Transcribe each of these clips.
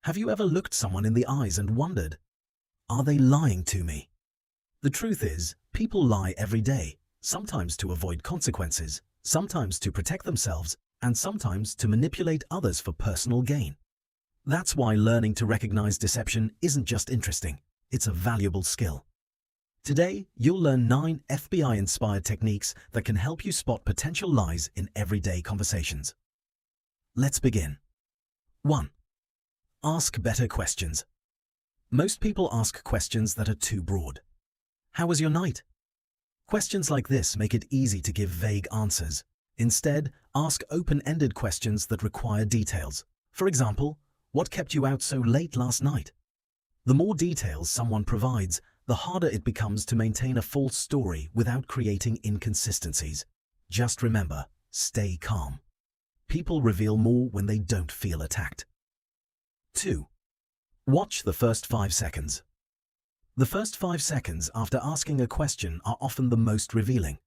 Have you ever looked someone in the eyes and wondered, are they lying to me? The truth is, people lie every day, sometimes to avoid consequences, sometimes to protect themselves, and sometimes to manipulate others for personal gain. That's why learning to recognize deception isn't just interesting, it's a valuable skill. Today, you'll learn 9 FBI-inspired techniques that can help you spot potential lies in everyday conversations. Let's begin. 1. Ask better questions. Most people ask questions that are too broad. How was your night? Questions like this make it easy to give vague answers. Instead, ask open-ended questions that require details. For example, what kept you out so late last night? The more details someone provides, the harder it becomes to maintain a false story without creating inconsistencies. Just remember, stay calm. People reveal more when they don't feel attacked. 2. Watch the first 5 seconds. The first 5 seconds after asking a question are often the most revealing.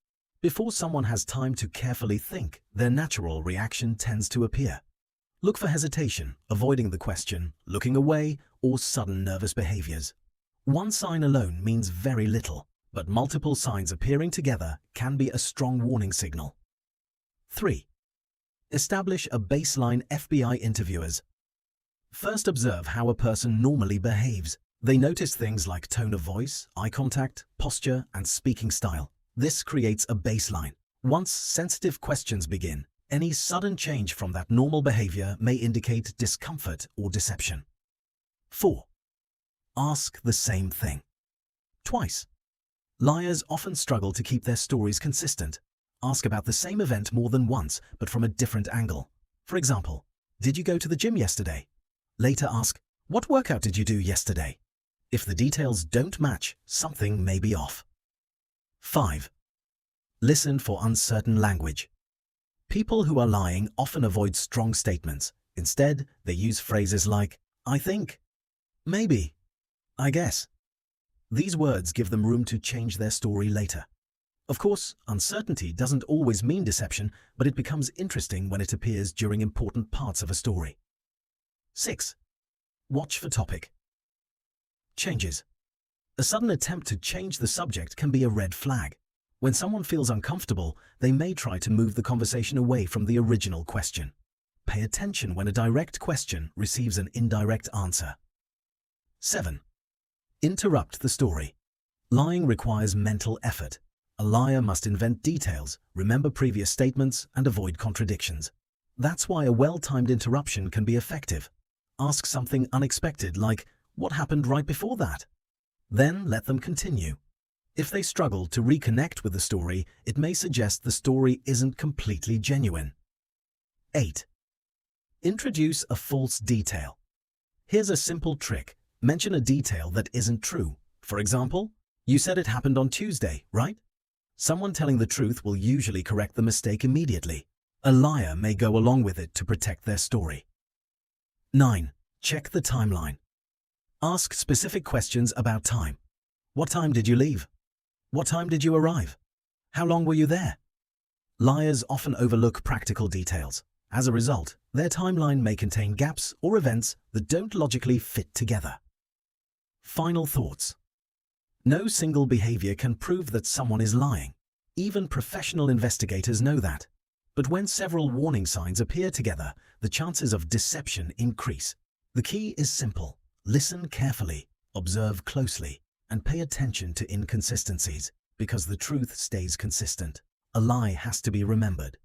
Before someone has time to carefully think, their natural reaction tends to appear. Look for hesitation, avoiding the question, looking away, or sudden nervous behaviors. One sign alone means very little, but multiple signs appearing together can be a strong warning signal. 3. Establish a baseline FBI interviewers. First, observe how a person normally behaves. They notice things like tone of voice, eye contact, posture, and speaking style. This creates a baseline. Once sensitive questions begin, any sudden change from that normal behavior may indicate discomfort or deception. 4. Ask the same thing twice. Liars often struggle to keep their stories consistent. Ask about the same event more than once, but from a different angle. For example, did you go to the gym yesterday? Later ask, what workout did you do yesterday? If the details don't match, something may be off. 5. Listen for uncertain language. People who are lying often avoid strong statements. Instead, they use phrases like, I think, maybe, I guess. These words give them room to change their story later. Of course, uncertainty doesn't always mean deception, but it becomes interesting when it appears during important parts of a story. 6. Watch for topic changes. A sudden attempt to change the subject can be a red flag. When someone feels uncomfortable, they may try to move the conversation away from the original question. Pay attention when a direct question receives an indirect answer. 7. Interrupt the story. Lying requires mental effort. A liar must invent details, remember previous statements, and avoid contradictions. That's why a well-timed interruption can be effective. Ask something unexpected like, what happened right before that? Then let them continue. If they struggle to reconnect with the story, it may suggest the story isn't completely genuine. 8. Introduce a false detail. Here's a simple trick. Mention a detail that isn't true. For example, you said it happened on Tuesday, right? Someone telling the truth will usually correct the mistake immediately. A liar may go along with it to protect their story. 9. Check the timeline. Ask specific questions about time. What time did you leave? What time did you arrive? How long were you there? Liars often overlook practical details. As a result, their timeline may contain gaps or events that don't logically fit together. Final thoughts. No single behavior can prove that someone is lying. Even professional investigators know that. But when several warning signs appear together, the chances of deception increase. The key is simple. Listen carefully, observe closely, and pay attention to inconsistencies, because the truth stays consistent. A lie has to be remembered,